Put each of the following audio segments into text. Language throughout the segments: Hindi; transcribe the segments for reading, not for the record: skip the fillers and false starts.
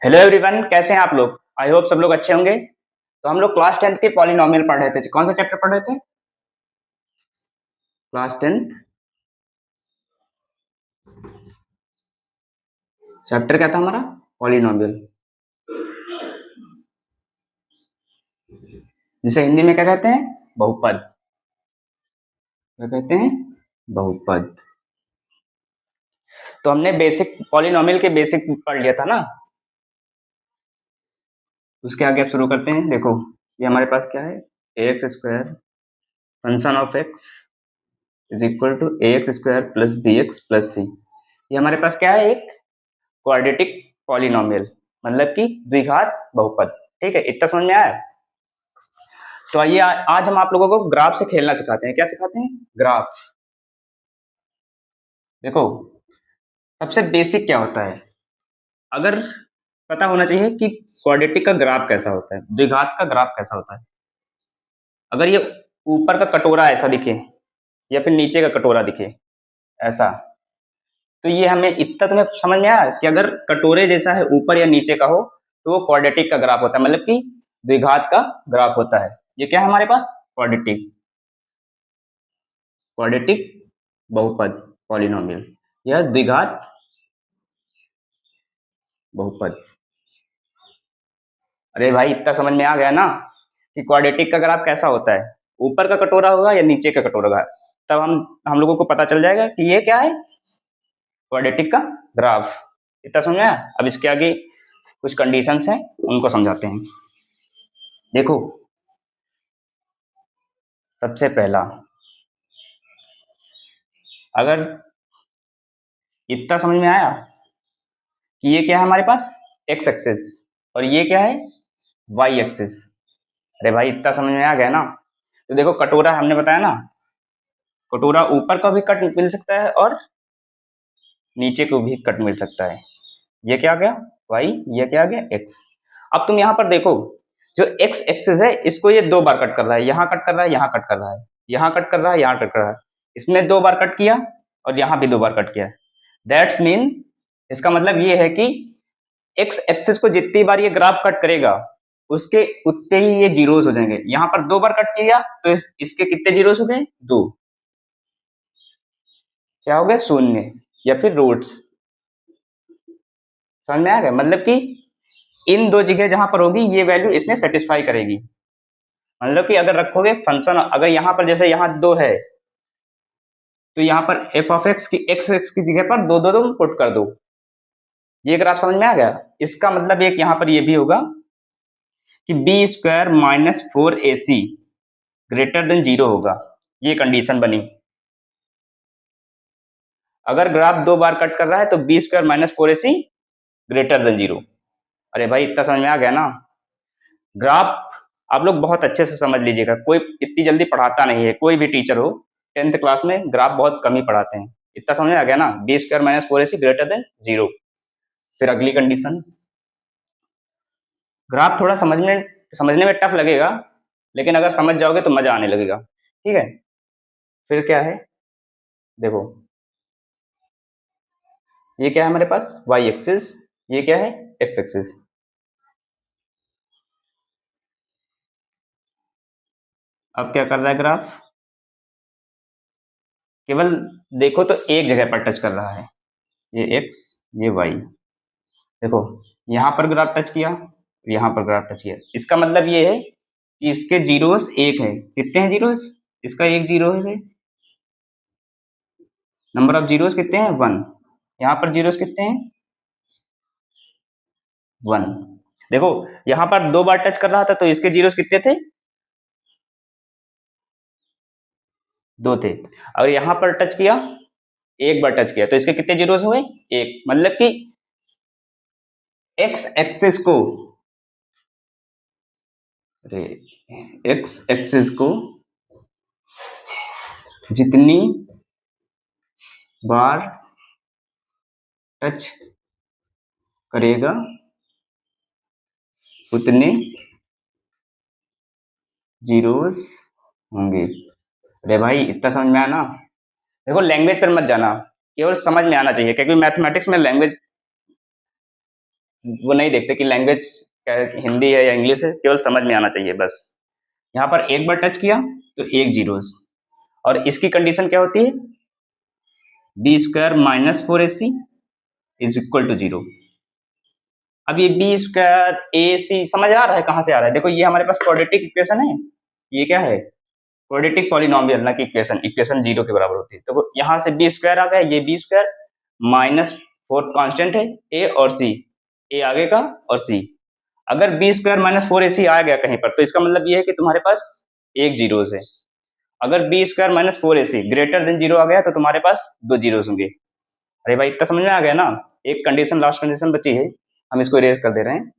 हेलो एवरीवन, कैसे हैं आप लोग। आई होप सब लोग अच्छे होंगे। तो हम लोग क्लास 10th के पॉलिनोमियल पढ़ रहे थे। कौन सा चैप्टर पढ़ रहे थे? क्लास 10th चैप्टर क्या था हमारा? पॉलिनोमियल, जिसे हिंदी में क्या कहते हैं? बहुपद। क्या कहते हैं? बहुपद। तो हमने बेसिक पॉलिनोमियल के बेसिक पढ़ लिया था ना। उसके आगे अब शुरू करते हैं। देखो, ये हमारे पास क्या है? A x square function of x is equal to A x square plus B x plus C. ये हमारे पास क्या है? एक क्वाड्रेटिक पॉलिनोमियल, मतलब कि द्विघात बहुपद। ठीक है, इतना समझ में आया? तो आइए आज हम आप लोगों को ग्राफ से खेलना सिखाते हैं। क्या सिखाते हैं? ग्राफ। देखो, सबसे बेसिक क्या होता है, अगर पता होना चाहिए कि क्वाड्रेटिक का ग्राफ कैसा होता है, द्विघात का ग्राफ कैसा होता है। अगर ये ऊपर का कटोरा ऐसा दिखे या फिर नीचे का कटोरा दिखे ऐसा, तो ये हमें इतना तुम्हें समझ में आया कि अगर कटोरे जैसा है ऊपर या नीचे का हो तो वो क्वाड्रेटिक का ग्राफ होता है, मतलब कि द्विघात का ग्राफ होता है। ये क्या है हमारे पास? क्वाड्रेटिक। क्वाड्रेटिक बहुपद पॉलिनोमियल, यह द्विघात बहुपद। अरे भाई, इतना समझ में आ गया ना कि क्वाड्रेटिक का ग्राफ कैसा होता है, ऊपर का कटोरा होगा या नीचे का कटोरा होगा। तब हम लोगों को पता चल जाएगा कि ये क्या है? क्वाड्रेटिक का ग्राफ। इतना समझ में आया? अब इसके आगे कुछ कंडीशंस हैं, उनको समझाते हैं। देखो, सबसे पहला, अगर इतना समझ में आया कि ये क्या है हमारे पास? एक्स एक्सिस, और ये क्या है? Y axis. अरे भाई, इतना समझ में आ गया ना। तो देखो, कटोरा हमने बताया ना, कटोरा ऊपर का भी कट मिल सकता है और नीचे को भी कट मिल सकता है। ये क्या आ गया? वाई। ये क्या आ गया? एक्स। अब तुम यहाँ पर देखो, जो एक्स एक्सिस है इसको ये दो बार कट कर रहा है, यहाँ कट कर रहा है, यहाँ कट कर रहा है, यहाँ कट कर रहा है, यहाँ कट कर रहा है। इसमें दो बार कट किया और यहाँ भी दो बार कट किया। दैट्स मीन, इसका मतलब ये है कि एक्स एक्सिस को जितनी बार ये ग्राफ कट करेगा उसके उतने ही ये जीरोस हो जाएंगे। यहाँ पर दो बार कट किया तो इसके कितने जीरोस हो गए? दो। क्या हो गए? शून्य या फिर रूट्स। समझ में आ गया? मतलब कि इन दो जगह जहां पर होगी ये वैल्यू इसमें सेटिस्फाई करेगी। मतलब कि अगर रखोगे फंक्शन, अगर यहाँ पर जैसे यहाँ दो है तो यहाँ पर एफ ऑफ एक्स की एक्स एक्स की जगह पर दो दो दो पुट कर दो। ये ग्राफ समझ में आ गया? इसका मतलब एक यहाँ पर ये भी होगा कि बी स्क्वायर माइनस फोर ए सी ग्रेटर देन जीरो होगा। ये कंडीशन बनी। अगर ग्राफ दो बार कट कर रहा है तो बी स्क्वायर माइनस फोर ए सी ग्रेटर देन जीरो। अरे भाई, इतना समझ में आ गया ना। ग्राफ आप लोग बहुत अच्छे से समझ लीजिएगा, कोई इतनी जल्दी पढ़ाता नहीं है, कोई भी टीचर हो 10th क्लास में ग्राफ बहुत कम ही पढ़ाते हैं। इतना समझ में आ गया ना? बी स्क्वायर माइनस फोर ए सी ग्रेटर देन जीरो। फिर अगली कंडीशन, ग्राफ थोड़ा समझने में टफ लगेगा, लेकिन अगर समझ जाओगे तो मजा आने लगेगा। ठीक है, फिर क्या है? देखो, ये क्या है हमारे पास? Y axis. ये क्या है? X axis. अब क्या कर रहा है ग्राफ? केवल देखो तो एक जगह पर टच कर रहा है, ये एक्स, ये वाई। देखो, यहाँ पर ग्राफ टच किया, यहाँ पर ग्राफ टच किया। इसका मतलब ये है कि इसके जीरोस एक है। कितने हैं जीरोस? इसका एक जीरो है। नंबर ऑफ जीरोस कितने हैं? वन। यहाँ पर जीरोस कितने हैं? वन। देखो, यहाँ पर दो बार टच कर रहा था तो इसके जीरोस कितने थे? दो थे। और यहाँ पर टच किया, एक बार टच किया तो इसके कितने जीरोस हुए? एक। मतलब कि एक्स एक्सिस को, अरे, एक्स एक्सिस को जितनी बार टच करेगा उतने जीरोस होंगे। अरे भाई, इतना समझ में आया ना। देखो, लैंग्वेज पर मत जाना, केवल समझ में आना चाहिए, क्योंकि मैथमेटिक्स में लैंग्वेज वो नहीं देखते कि लैंग्वेज हिंदी है या इंग्लिश है, केवल समझ में आना चाहिए बस। यहाँ पर एक बार टच किया तो एक जीरोस, और इसकी कंडीशन क्या होती है, B square minus 4ac is equal to 0। अब ये बी स्क्वायर ए सी समझ आ रहा है कहाँ से आ रहा है? देखो ये हमारे पास क्वाड्रेटिक इक्वेशन है, ये क्या है, क्वाड्रेटिक पॉलिनोमियल, ना कि इक्वेशन। इक्वेशन 0 के बराबर होती है, तो यहाँ से बी स्क्वायर आ गया, ये B square minus fourth constant है ए और सी, ए आगे का और सी। अगर बी स्क्वायर माइनस 4ac आ गया कहीं पर, तो इसका मतलब ये है कि तुम्हारे पास एक जीरोस है। अगर B square minus 4ac greater than 0 आ गया तो तुम्हारे पास दो जीरोस होंगे। अरे भाई इतना समझ में आ गया ना? एक कंडीशन, लास्ट कंडीशन बची है, हम इसको इरेज कर दे रहे हैं।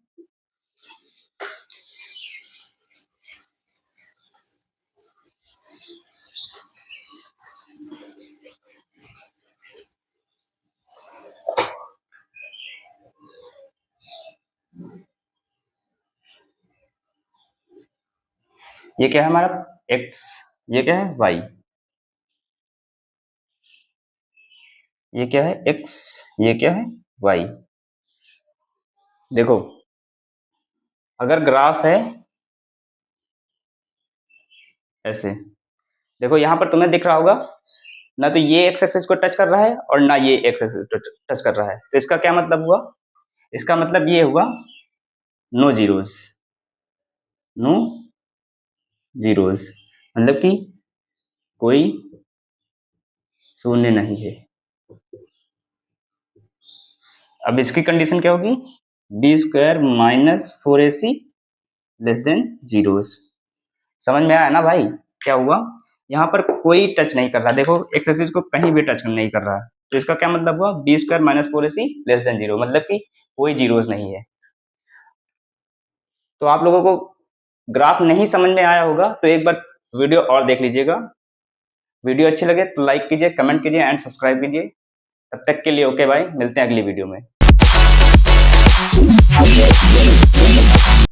ये क्या है हमारा x, ये क्या है y, ये क्या है x, ये क्या है y। देखो अगर ग्राफ है ऐसे, देखो यहाँ पर तुम्हें दिख रहा होगा ना, तो ये एक्स एक्सिस को टच कर रहा है और ना ये एक्स एक्सिस को टच कर रहा है, तो इसका क्या मतलब हुआ, इसका मतलब ये हुआ नो जीरोस, नो जीरोस, मतलब कि कोई शून्य नहीं है। अब इसकी कंडीशन क्या होगी, B square minus 4ac less than zeros. समझ में आया ना भाई? क्या हुआ, यहाँ पर कोई टच नहीं कर रहा, देखो एक्स एक्सिस को कहीं भी टच नहीं कर रहा है, तो इसका क्या मतलब हुआ, B square minus 4ac less than 0, मतलब कि कोई जीरोस नहीं है। तो आप लोगों को ग्राफ नहीं समझ में आया होगा तो एक बार वीडियो और देख लीजिएगा। वीडियो अच्छी लगे तो लाइक कीजिए, कमेंट कीजिए एंड सब्सक्राइब कीजिए। तब तक के लिए ओके भाई, मिलते हैं अगली वीडियो में।